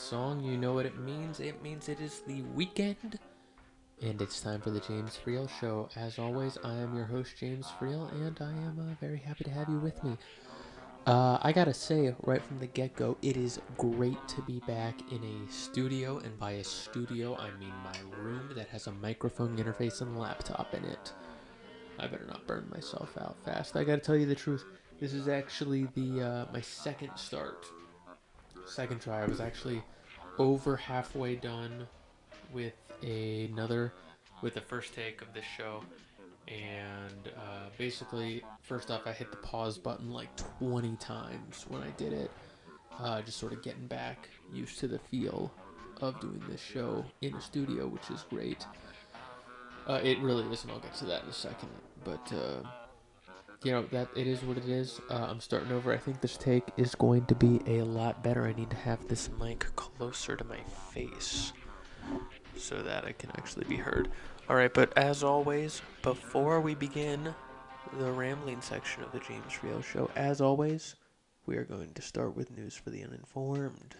song, you know what it means. It means it is the weekend, and it's time for the James Freel Show. As always, I am your host, James Freel, and I am very happy to have you with me. I gotta say, right from the get-go, it is great to be back in a studio, and by a studio, I mean my room that has a microphone interface and a laptop in it. I better not burn myself out fast. I gotta tell you the truth. This is actually the my second try. I was actually over halfway done with with the first take of this show, and basically, first off, I hit the pause button like 20 times when I did it, just sort of getting back used to the feel of doing this show in a studio, which is great. It really is, and I'll get to that in a second. But that it is what it is. I'm starting over. I think this take is going to be a lot better. I need to have this mic closer to my face so that I can actually be heard. Alright, but as always, before we begin the rambling section of the James Freel Show, as always, we are going to start with news for the uninformed.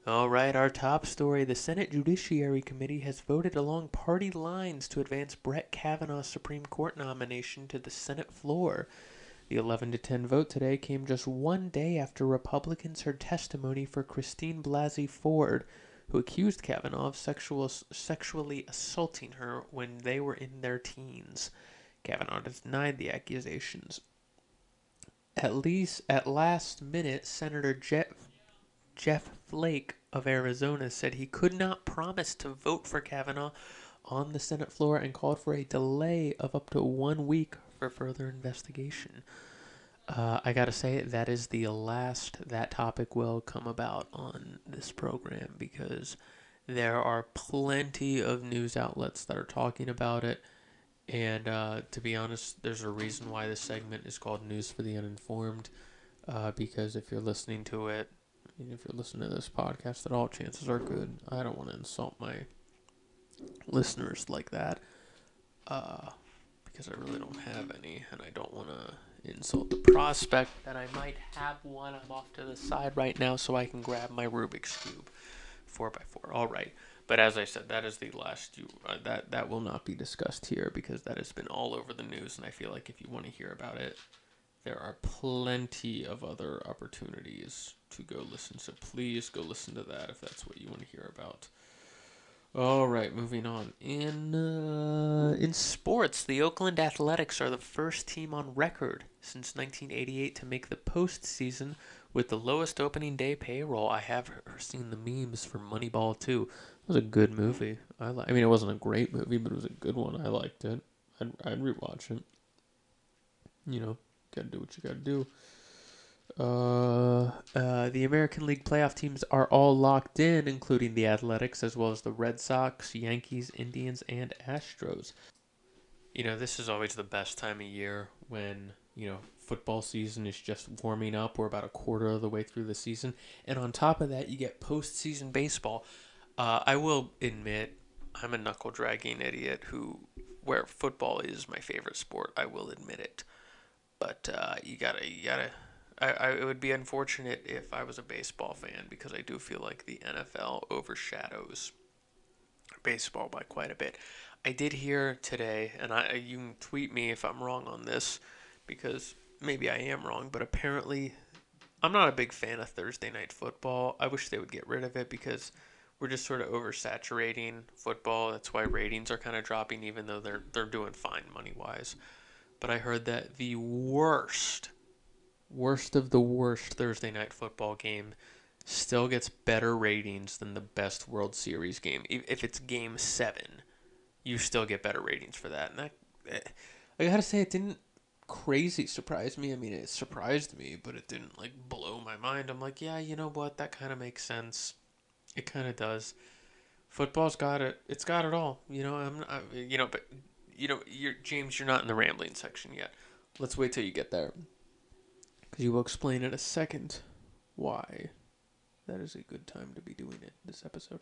Alright, our top story. The Senate Judiciary Committee has voted along party lines to advance Brett Kavanaugh's Supreme Court nomination to the Senate floor. The 11-10 vote today came just one day after Republicans heard testimony for Christine Blasey Ford, who accused Kavanaugh of sexually assaulting her when they were in their teens. Kavanaugh denied the accusations. At last minute, Senator Jeff Flake of Arizona said he could not promise to vote for Kavanaugh on the Senate floor and called for a delay of up to 1 week for further investigation. I gotta say, that is the last that topic will come about on this program, because there are plenty of news outlets that are talking about it. And to be honest, there's a reason why this segment is called News for the Uninformed. Because if you're listening to it, if you're listening to this podcast at all, chances are good. I don't want to insult my listeners like that. Because I really don't have any, and I don't want to insult the prospect that I might have one. I'm off to the side right now so I can grab my Rubik's Cube 4x4. All right. But as I said, that is the last that will not be discussed here, because that has been all over the news, and I feel like if you want to hear about it, there are plenty of other opportunities to go listen. So please go listen to that if that's what you want to hear about. All right, moving on. In sports, the Oakland Athletics are the first team on record since 1988 to make the postseason with the lowest opening day payroll. I have seen the memes for Moneyball too. It was a good movie. I mean, it wasn't a great movie, but it was a good one. I liked it. I'd rewatch it. Gotta do what you gotta do. The American League playoff teams are all locked in, including the Athletics, as well as the Red Sox, Yankees, Indians, and Astros. This is always the best time of year when, football season is just warming up. We're about a quarter of the way through the season. And on top of that, you get postseason baseball. I will admit, I'm a knuckle-dragging idiot where football is my favorite sport. I will admit it. But you gotta. It would be unfortunate if I was a baseball fan, because I do feel like the NFL overshadows baseball by quite a bit. I did hear today, and you can tweet me if I'm wrong on this, because maybe I am wrong, but apparently I'm not a big fan of Thursday night football. I wish they would get rid of it, because we're just sort of oversaturating football. That's why ratings are kind of dropping, even though they're doing fine money-wise. But I heard that the worst of the worst Thursday night football game still gets better ratings than the best World Series game. If it's Game 7, you still get better ratings for that. And I gotta say, it didn't crazy surprise me. I mean, it surprised me, but it didn't blow my mind. I'm like, yeah, you know what? That kind of makes sense. It kind of does. Football's got it. It's got it all. James, you're not in the rambling section yet. Let's wait till you get there, because you will explain in a second why that is a good time to be doing it this episode.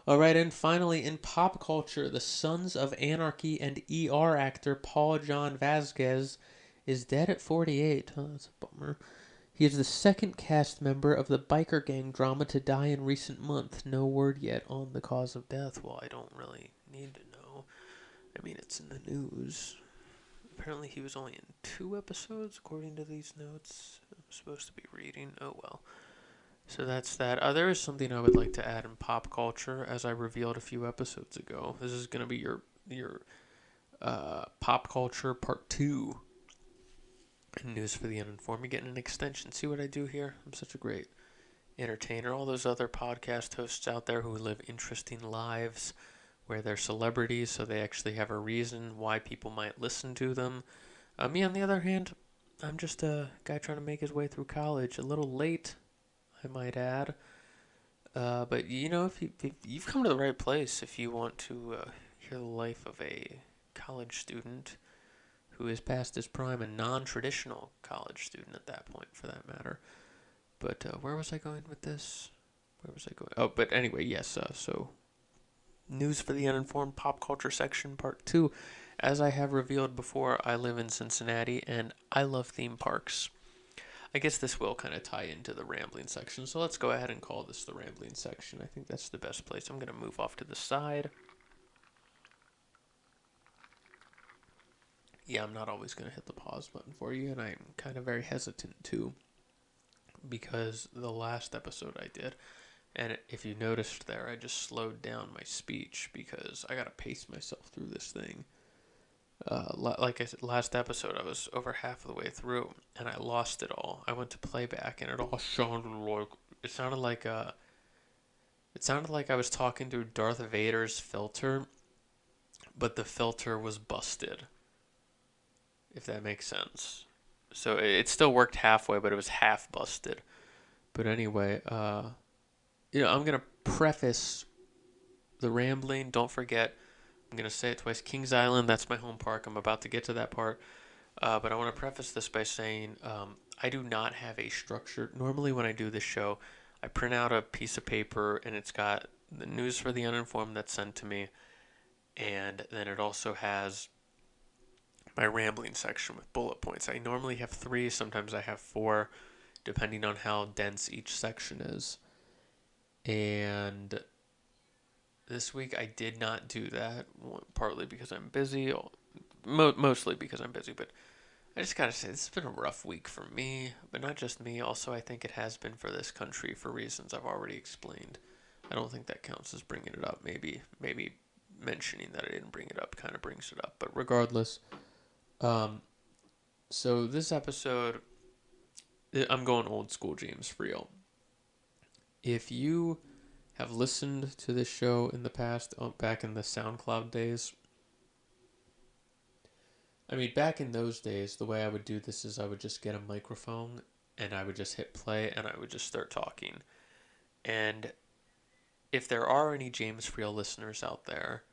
All right, and finally, in pop culture, the Sons of Anarchy and ER actor Paul John Vasquez is dead at 48. Oh, that's a bummer. He is the second cast member of the biker gang drama to die in recent months. No word yet on the cause of death. Well, I don't really need to know. I mean, it's in the news. Apparently, he was only in 2 episodes, according to these notes. I'm supposed to be reading. Oh well. So that's that. There is something I would like to add in pop culture, as I revealed a few episodes ago. This is going to be your pop culture part 2. News for the uninformed. You're getting an extension. See what I do here? I'm such a great entertainer. All those other podcast hosts out there who live interesting lives where they're celebrities, so they actually have a reason why people might listen to them. Me, on the other hand, I'm just a guy trying to make his way through college. A little late, I might add. But if you've come to the right place if you want to hear the life of a college student who is past his prime, a non-traditional college student at that point, for that matter. But where was I going with this? Where was I going? Oh, but anyway, yes. So, news for the uninformed, pop culture section, part 2. As I have revealed before, I live in Cincinnati, and I love theme parks. I guess this will kind of tie into the rambling section, so let's go ahead and call this the rambling section. I think that's the best place. I'm going to move off to the side. Yeah, I'm not always going to hit the pause button for you, and I'm kind of very hesitant too, because the last episode I did, and if you noticed there, I just slowed down my speech because I got to pace myself through this thing. Like I said, last episode, I was over half of the way through, and I lost it all. I went to playback, and it all sounded like I was talking through Darth Vader's filter, but the filter was busted. If that makes sense. So it still worked halfway, but it was half busted. But anyway, I'm gonna preface the rambling. Don't forget, I'm gonna say it twice. Kings Island, that's my home park. I'm about to get to that part. But I want to preface this by saying I do not have a structure. Normally, when I do this show, I print out a piece of paper and it's got the news for the uninformed that's sent to me, and then it also has my rambling section with bullet points. I normally have 3, sometimes I have 4, depending on how dense each section is. And this week I did not do that, partly because I'm busy, mostly because I'm busy, but I just gotta say, this has been a rough week for me, but not just me. Also, I think it has been for this country for reasons I've already explained. I don't think that counts as bringing it up. Maybe mentioning that I didn't bring it up kind of brings it up. But regardless, so this episode, I'm going old school James Freel. If you have listened to this show in the past, back in the SoundCloud days, I mean, back in those days, the way I would do this is I would just get a microphone and I would just hit play and I would just start talking. And if there are any James Freel listeners out there,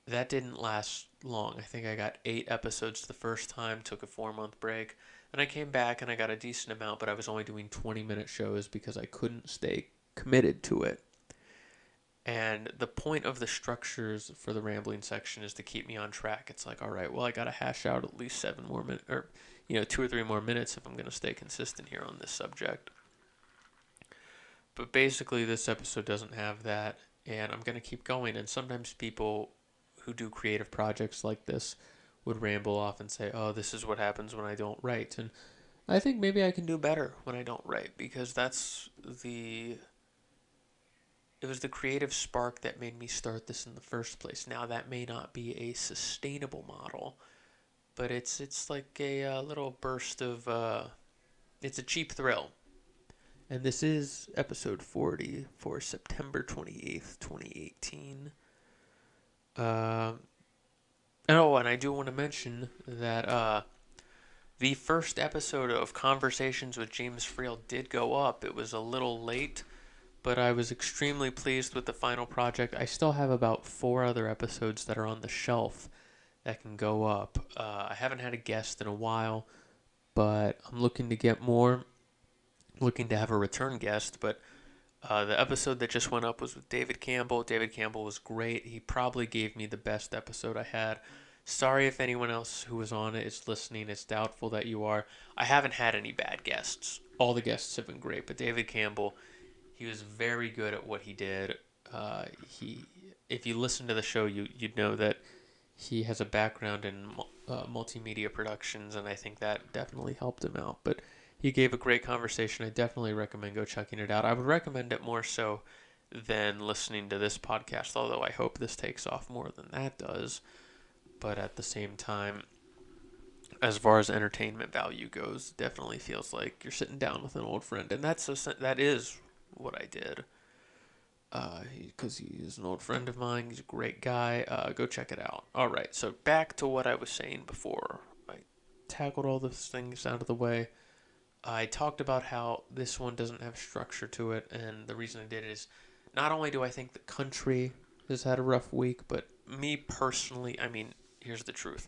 that didn't last long. I think I got 8 episodes the first time, took a 4-month break, and I came back and I got a decent amount, but I was only doing 20-minute shows because I couldn't stay committed to it. And the point of the structures for the rambling section is to keep me on track. It's like, all right, well, I got to hash out at least 7 more minutes, or 2 or 3 more minutes if I'm going to stay consistent here on this subject. But basically, this episode doesn't have that, and I'm going to keep going. And sometimes people who do creative projects like this would ramble off and say, oh, this is what happens when I don't write. And I think maybe I can do better when I don't write, because it was the creative spark that made me start this in the first place. Now, that may not be a sustainable model, but it's like a little burst of, it's a cheap thrill. And this is episode 40 for September 28th, 2018. And I do want to mention that the first episode of Conversations with James Freel did go up. It was a little late, but I was extremely pleased with the final project. I still have about 4 other episodes that are on the shelf that can go up. I haven't had a guest in a while, but I'm looking to get more. Looking to have a return guest, but the episode that just went up was with David Campbell. David Campbell was great. He probably gave me the best episode I had Sorry if anyone else who was on it is listening. It's doubtful that you are. I haven't had any bad guests. All the guests have been great, but David Campbell, he was very good at what he did. He, if you listen to the show, you'd know that he has a background in multimedia productions, and I think that definitely helped him out. But he gave a great conversation. I definitely recommend go checking it out. I would recommend it more so than listening to this podcast, although I hope this takes off more than that does. But at the same time, as far as entertainment value goes, it definitely feels like you're sitting down with an old friend, and that is what I did. Because he is an old friend of mine. He's a great guy. Go check it out. All right, so back to what I was saying before. I tackled all those things out of the way. I talked about how this one doesn't have structure to it, and the reason I did it is not only do I think the country has had a rough week, but me personally, I mean, here's the truth.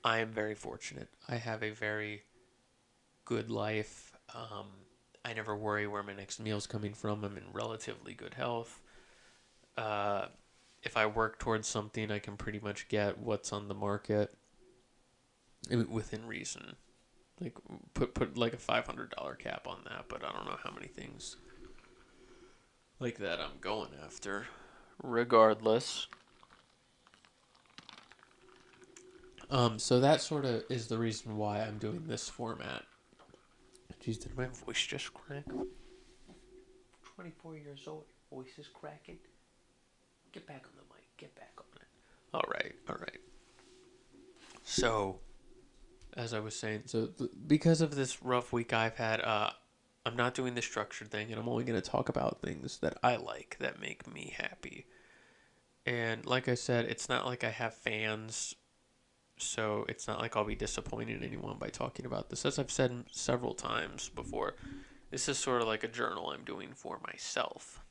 I am very fortunate. I have a very good life. I never worry where my next meal's coming from. I'm in relatively good health. Uh, if I work towards something, I can pretty much get what's on the market within reason. Like put like a $500 cap on that, but I don't know how many things like that I'm going after. Regardless, so that sort of is the reason why I'm doing this format. Jeez, did my voice just crack? 24 years old, your voice is cracking. Get back on the mic. Get back on it. All right, all right. So, as I was saying, because of this rough week I've had, I'm not doing the structured thing, and I'm only going to talk about things that I like, that make me happy. And like I said, it's not like I have fans, so it's not like I'll be disappointing anyone by talking about this. As I've said several times before, this is sort of like a journal I'm doing for myself,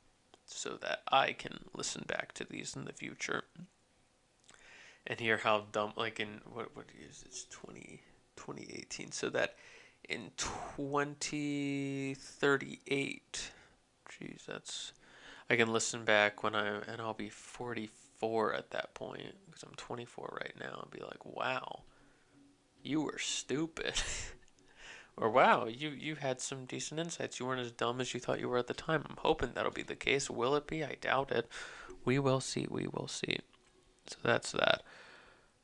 so that I can listen back to these in the future and hear how dumb, like in, what is it's 2018, so that in 2038, geez, I can listen back and I'll be 44 at that point, because I'm 24 right now, and be like, wow, you were stupid. Or wow, you had some decent insights. You weren't as dumb as you thought you were at the time. I'm hoping that'll be the case. Will it be? I doubt it. We will see. We will see. So that's that.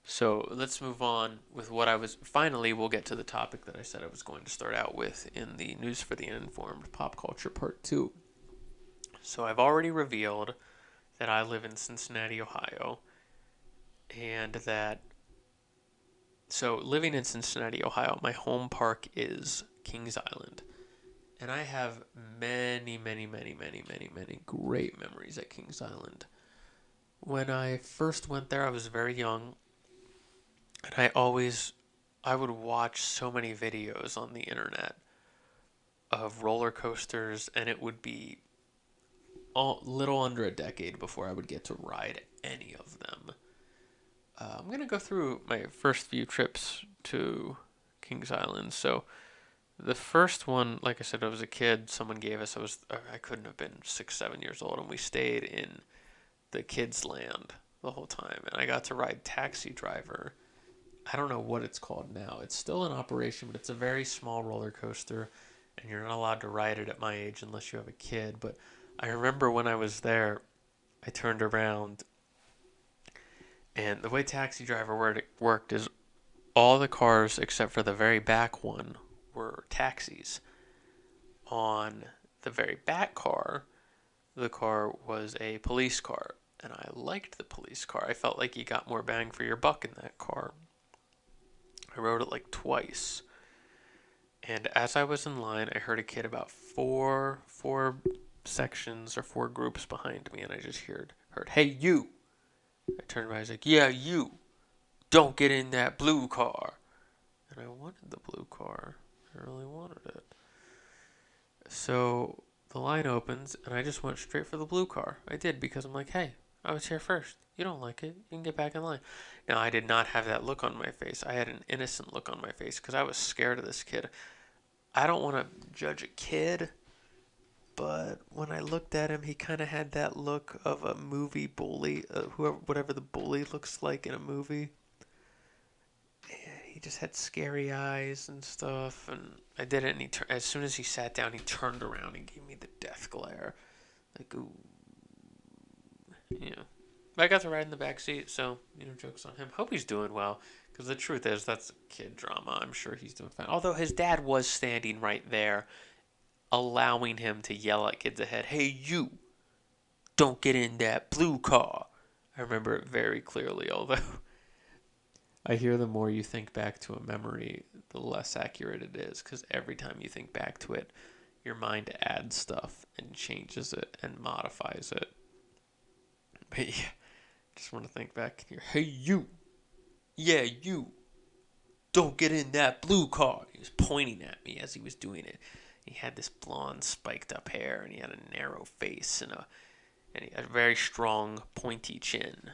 So let's move on with what I was. Finally, we'll get to the topic that I said I was going to start out with in the News for the Uninformed Pop Culture Part 2. So I've already revealed that I live in Cincinnati, Ohio, and that. So living in Cincinnati, Ohio, my home park is Kings Island. And I have many, many, many, many, many, many great memories at Kings Island. When I first went there, I was very young, and I would watch so many videos on the internet of roller coasters, and it would be a little under a decade before I would get to ride any of them. I'm going to go through my first few trips to Kings Island. So the first one, like I said, I was a kid. Someone gave us. I couldn't have been 6, 7 years old, and we stayed in the kids' land the whole time. And I got to ride Taxi Driver. I don't know what it's called now. It's still in operation, but it's a very small roller coaster, and you're not allowed to ride it at my age unless you have a kid. But I remember when I was there, I turned around, and the way Taxi Driver worked is all the cars except for the very back one were taxis. On the very back car, the car was a police car, and I liked the police car. I felt like you got more bang for your buck in that car. I rode it like twice. And as I was in line, I heard a kid about four sections or four groups behind me, and I just heard, "Hey, you!" I turned around, I was like, "Yeah, you! Don't get in that blue car!" And I wanted the blue car. I really wanted it. So the line opens, and I just went straight for the blue car. I did, because I'm like, hey, I was here first. You don't like it. You can get back in line. Now, I did not have that look on my face. I had an innocent look on my face because I was scared of this kid. I don't want to judge a kid, but when I looked at him, he kind of had that look of a movie bully, whatever the bully looks like in a movie. he just had scary eyes and stuff. And I did it, and as soon as he sat down, he turned around and gave me the death glare. Like, ooh, yeah. But I got to ride in the back seat, so jokes on him. Hope he's doing well, because the truth is that's kid drama. I'm sure he's doing fine. Although his dad was standing right there, allowing him to yell at kids ahead. Hey, you! Don't get in that blue car. I remember it very clearly, although I hear the more you think back to a memory, the less accurate it is, because every time you think back to it, your mind adds stuff and changes it and modifies it. But yeah, just want to think back here. Hey, you! Yeah, you! Don't get in that blue car. He was pointing at me as he was doing it. He had this blonde, spiked up hair, and he had a narrow face and he had a very strong, pointy chin.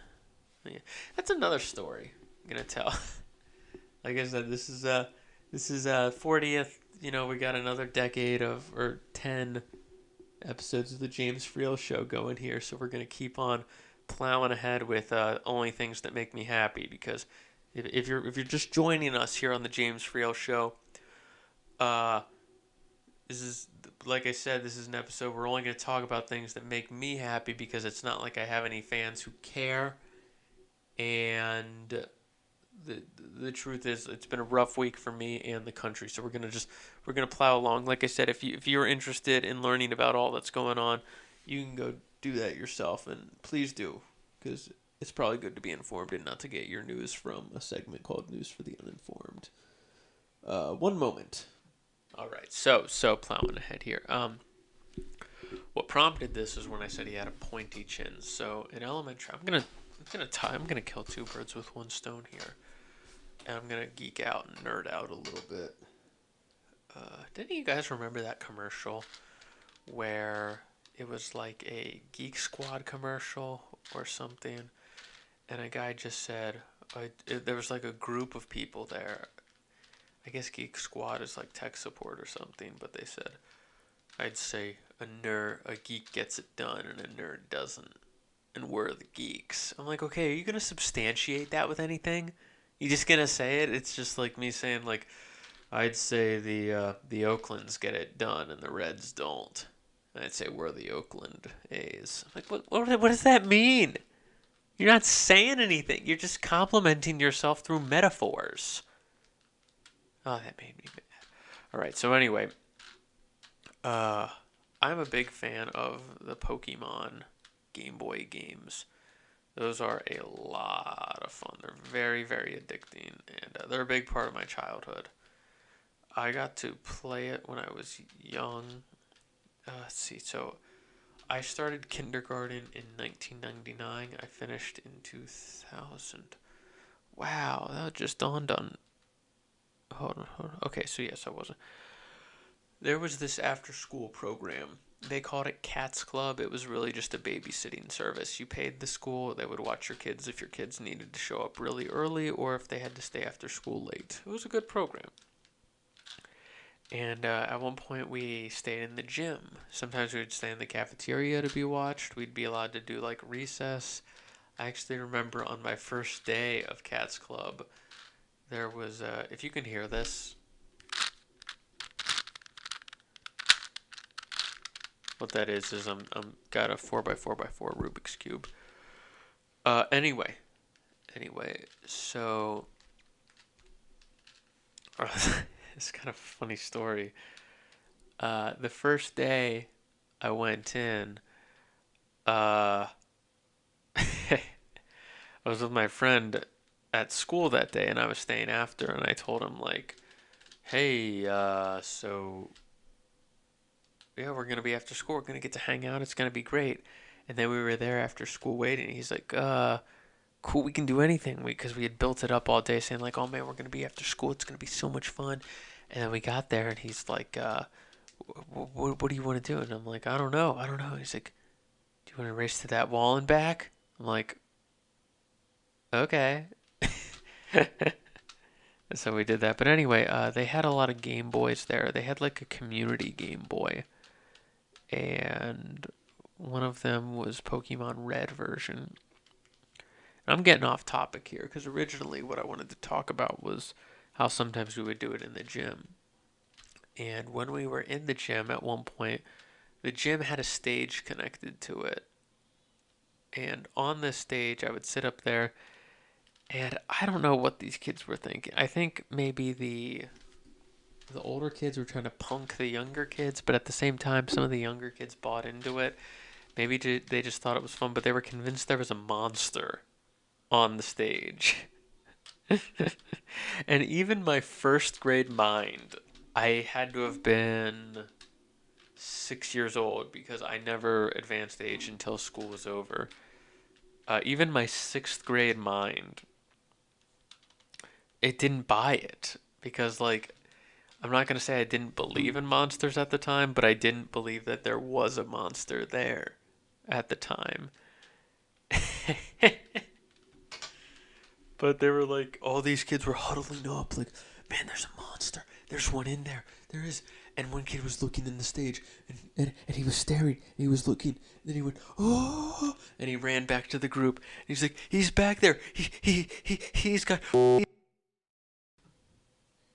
Yeah. That's another story I'm gonna tell. Like I said, this is 40th. We got another decade or 10 episodes of the James Freel Show going here, so we're gonna keep on plowing ahead with only things that make me happy. Because if you're just joining us here on the James Freel Show, uh, this is, like I said, this is an episode we're only going to talk about things that make me happy, because it's not like I have any fans who care. And the truth is, it's been a rough week for me and the country, so we're gonna plow along. Like I said, if you're interested in learning about all that's going on, you can go do that yourself, and please do, because it's probably good to be informed and not to get your news from a segment called News for the Uninformed. One moment. All right, so plowing ahead here. What prompted this is when I said he had a pointy chin. So in elementary, I'm gonna kill two birds with one stone here, and I'm gonna geek out and nerd out a little bit. Didn't you guys remember that commercial where it was like a Geek Squad commercial or something, and a guy just said, there was like a group of people there. I guess Geek Squad is like tech support or something, but they said, I'd say a geek gets it done and a nerd doesn't, and we're the geeks. I'm like, okay, are you gonna substantiate that with anything? You just gonna say it? It's just like me saying, like, I'd say the Oaklands get it done and the Reds don't. And I'd say we're the Oakland A's. I'm like, what does that mean? You're not saying anything. You're just complimenting yourself through metaphors. Oh, that made me mad. All right, so anyway, I'm a big fan of the Pokemon Game Boy games. Those are a lot of fun. They're very, very addicting, and they're a big part of my childhood. I got to play it when I was young. Let's see, so I started kindergarten in 1999. I finished in 2000. Wow, that just dawned on. Hold on. Okay, so yes, I wasn't. There was this after-school program. They called it Cats Club. It was really just a babysitting service. You paid the school. They would watch your kids if your kids needed to show up really early or if they had to stay after school late. It was a good program. And at one point, we stayed in the gym. Sometimes we would stay in the cafeteria to be watched. We'd be allowed to do, like, recess. I actually remember on my first day of Cats Club, there was, if you can hear this, what that is I'm got a 4x4x4 Rubik's Cube. Anyway, so it's kind of a funny story. The first day I went in, I was with my friend at school that day, and I was staying after, and I told him, like, hey, so yeah, we're gonna be after school. We're gonna get to hang out. It's gonna be great. And then we were there after school waiting. He's like, cool, we can do anything. Because we had built it up all day, saying like, oh man, we're gonna be after school. It's gonna be so much fun. And then we got there, and he's like, what do you want to do? And I'm like, I don't know. And he's like, do you want to race to that wall and back? I'm like, okay. So we did that. But anyway, they had a lot of Game Boys there. They had like a community Game Boy. And one of them was Pokemon Red version. And I'm getting off topic here because originally what I wanted to talk about was how sometimes we would do it in the gym. And when we were in the gym at one point, the gym had a stage connected to it. And on this stage, I would sit up there, and I don't know what these kids were thinking. I think maybe the older kids were trying to punk the younger kids, but at the same time, some of the younger kids bought into it. Maybe they just thought it was fun, but they were convinced there was a monster on the stage. And even my first grade mind, I had to have been 6 years old because I never advanced age until school was over. Even my sixth grade mind, it didn't buy it because, like, I'm not gonna say I didn't believe in monsters at the time, but I didn't believe that there was a monster there at the time. But they were like, all these kids were huddling up, like, man, there's a monster. There's one in there. There is. And one kid was looking in the stage, and he was staring, and he was looking, and then he went, oh, and he ran back to the group, and he's like, he's back there. He's got. All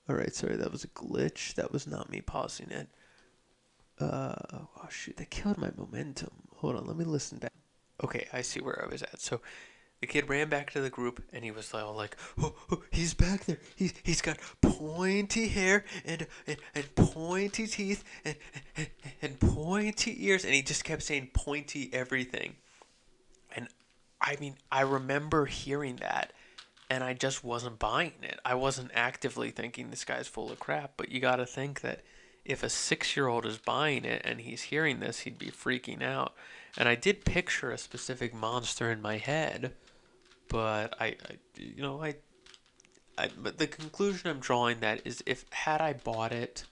right, sorry, that was a glitch. That was not me pausing it. Oh shoot, that killed my momentum. Hold on, let me listen back. Okay, I see where I was at. So the kid ran back to the group and he was all like, oh, he's back there. He's got pointy hair and pointy teeth and pointy ears. And he just kept saying pointy everything. And I mean, I remember hearing that and I just wasn't buying it. I wasn't actively thinking this guy's full of crap. But you got to think that if a 6-year-old is buying it and he's hearing this, he'd be freaking out. And I did picture a specific monster in my head, but but the conclusion I'm drawing that is if had I bought it,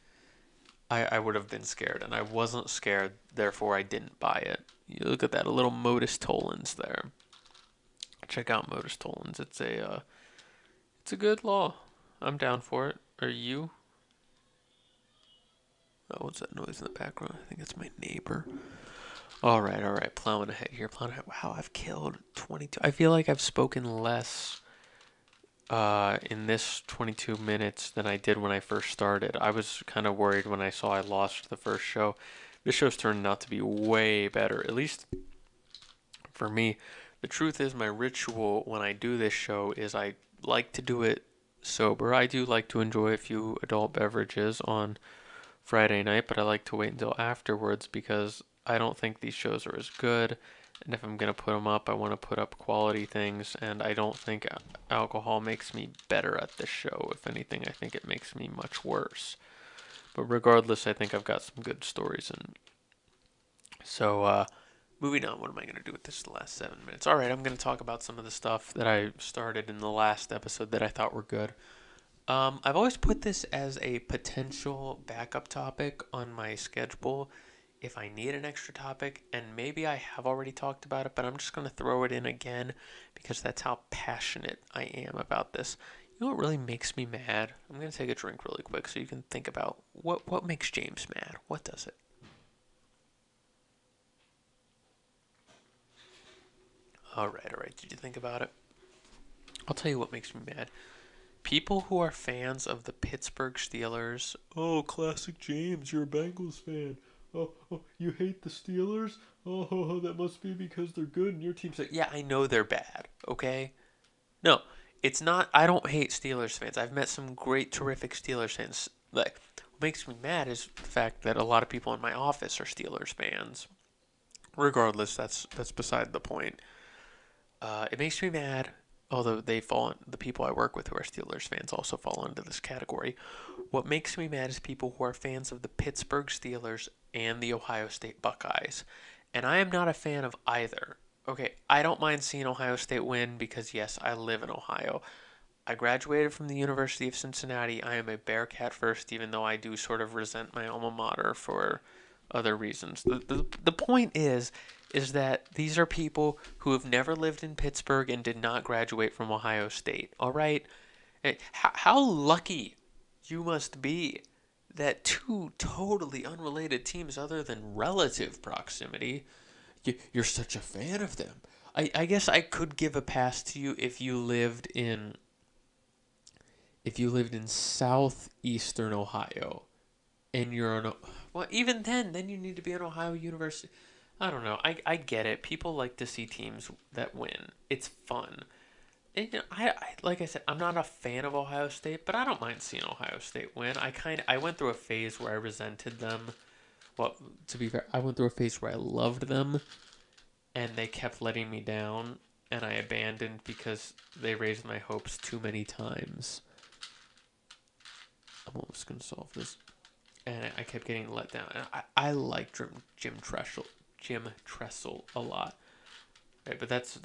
I would have been scared, and I wasn't scared, therefore I didn't buy it. You look at that, a little Modus Tollens there. Check out Modus Tollens. It's a good law. I'm down for it. Are you? Oh, what's that noise in the background? I think it's my neighbor. All right. Plowing ahead here. Plowing ahead. Wow, I've killed 22. I feel like I've spoken less in this 22 minutes than I did when I first started. I was kind of worried when I saw I lost the first show. This show's turned out to be way better, at least for me. The truth is, my ritual when I do this show is I like to do it sober. I do like to enjoy a few adult beverages on Friday night, but I like to wait until afterwards because I don't think these shows are as good. And if I'm going to put them up, I want to put up quality things. And I don't think alcohol makes me better at this show. If anything, I think it makes me much worse. But regardless, I think I've got some good stories. And so, moving on, what am I going to do with this the last 7 minutes? All right, I'm going to talk about some of the stuff that I started in the last episode that I thought were good. I've always put this as a potential backup topic on my schedule if I need an extra topic, and maybe I have already talked about it, but I'm just going to throw it in again because that's how passionate I am about this. You know what really makes me mad? I'm going to take a drink really quick so you can think about what makes James mad. What does it? All right. Did you think about it? I'll tell you what makes me mad. People who are fans of the Pittsburgh Steelers. Oh, classic James, you're a Bengals fan. Oh, you hate the Steelers? Oh, that must be because they're good and your team's like, yeah, I know they're bad, okay? No, it's not, I don't hate Steelers fans. I've met some great, terrific Steelers fans. Like, what makes me mad is the fact that a lot of people in my office are Steelers fans. Regardless, that's beside the point. It makes me mad, although the people I work with who are Steelers fans also fall into this category. What makes me mad is people who are fans of the Pittsburgh Steelers and the Ohio State Buckeyes. And I am not a fan of either. Okay, I don't mind seeing Ohio State win because, yes, I live in Ohio. I graduated from the University of Cincinnati. I am a Bearcat first, even though I do sort of resent my alma mater for other reasons. The point is that these are people who have never lived in Pittsburgh and did not graduate from Ohio State. All right? How lucky you must be that two totally unrelated teams, other than relative proximity, you're such a fan of them. I guess I could give a pass to you if you lived if you lived in southeastern Ohio and you're on, well, even then you need to be an Ohio University. I don't know. I get it. People like to see teams that win. It's fun. And, like I said, I'm not a fan of Ohio State, but I don't mind seeing Ohio State win. I went through a phase where I resented them. Well, to be fair, I went through a phase where I loved them, and they kept letting me down, and I abandoned because they raised my hopes too many times. I'm almost gonna solve this, and I kept getting let down. And I like Jim Tressel a lot, right? But that's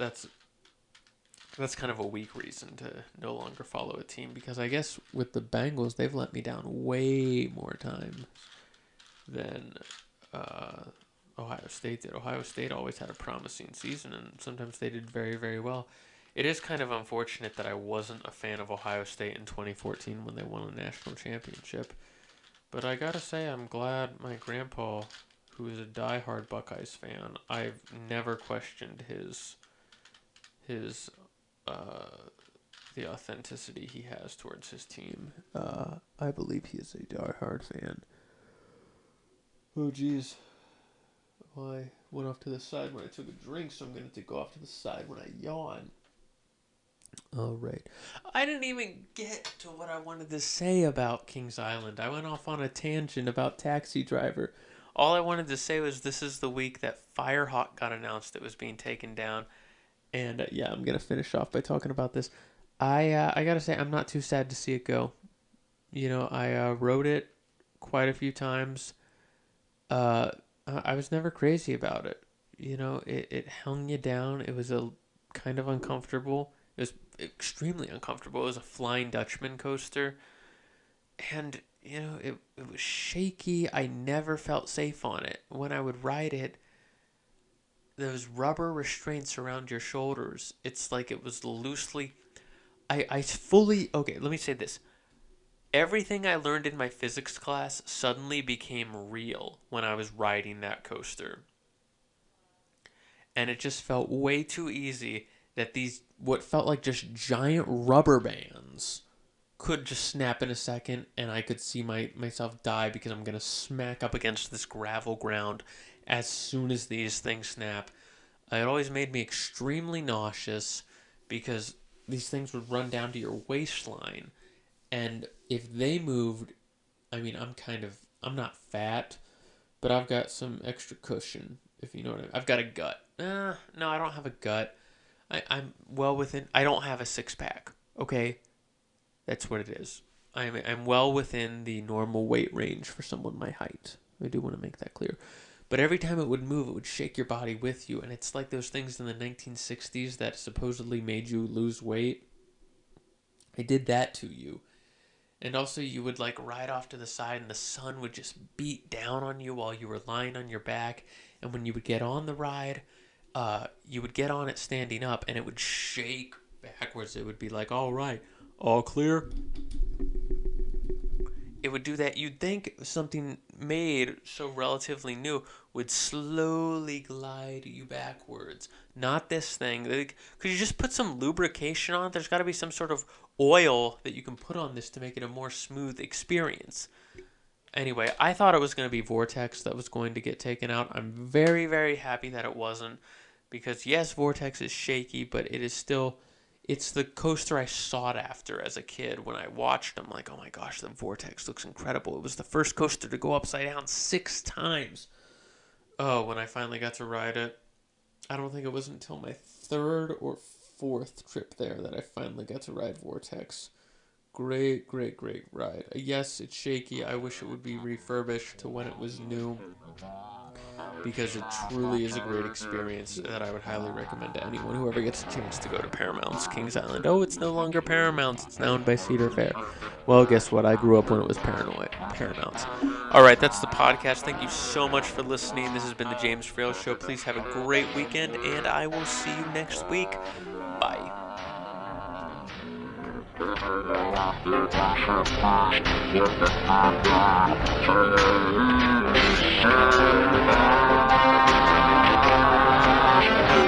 kind of a weak reason to no longer follow a team, because I guess with the Bengals, they've let me down way more time than Ohio State did. Ohio State always had a promising season, and sometimes they did very, very well. It is kind of unfortunate that I wasn't a fan of Ohio State in 2014 when they won a national championship. But I gotta say, I'm glad my grandpa, who is a diehard Buckeyes fan, I've never questioned his the authenticity he has towards his team. I believe he is a diehard fan. Oh, geez. Well, I went off to the side when I took a drink, so I'm going to go off to the side when I yawn. All right. I didn't even get to what I wanted to say about Kings Island. I went off on a tangent about Taxi Driver. All I wanted to say was this is the week that Firehawk got announced it was being taken down. And yeah, I'm going to finish off by talking about this. I got to say, I'm not too sad to see it go. I wrote it quite a few times. I was never crazy about it. It hung you down. It was a kind of uncomfortable. It was extremely uncomfortable. It was a Flying Dutchman coaster. And, it was shaky. I never felt safe on it. When I would ride it, those rubber restraints around your shoulders, it's like it was loosely... I fully... Okay, let me say this. Everything I learned in my physics class suddenly became real when I was riding that coaster. And it just felt way too easy that these, what felt like just giant rubber bands, could just snap in a second, and I could see myself die because I'm going to smack up against this gravel ground as soon as these things snap. It always made me extremely nauseous because these things would run down to your waistline. And if they moved, I mean, I'm not fat, but I've got some extra cushion, if you know what I mean. I've got a gut. No, I don't have a gut. I'm well within, I don't have a six-pack, okay? That's what it is. I'm well within the normal weight range for someone my height. I do want to make that clear. But every time it would move, it would shake your body with you. And it's like those things in the 1960s that supposedly made you lose weight. It did that to you. And also you would ride off to the side and the sun would just beat down on you while you were lying on your back. And when you would get on the ride, you would get on it standing up and it would shake backwards. It would be like, all right, all clear. It would do that. You'd think something made so relatively new would slowly glide you backwards. Not this thing. Could you just put some lubrication on it? There's got to be some sort of oil that you can put on this to make it a more smooth experience. Anyway, I thought it was going to be Vortex that was going to get taken out. I'm very, very happy that it wasn't. Because yes, Vortex is shaky, but it is still... It's the coaster I sought after as a kid. When I watched them, like, oh my gosh, the Vortex looks incredible. It was the first coaster to go upside down 6 times. Oh, when I finally got to ride it, I don't think it was until my 3rd or 4th trip there that I finally got to ride Vortex. Great, great, great ride. Yes, it's shaky. I wish it would be refurbished to when it was new, because it truly is a great experience that I would highly recommend to anyone who ever gets a chance to go to Paramount's Kings Island. Oh, it's no longer Paramount's. It's now owned by Cedar Fair. Well, guess what? I grew up when it was Paramount's. All right, that's the podcast. Thank you so much for listening. This has been the James Freel Show. Please have a great weekend, and I will see you next week. Bye.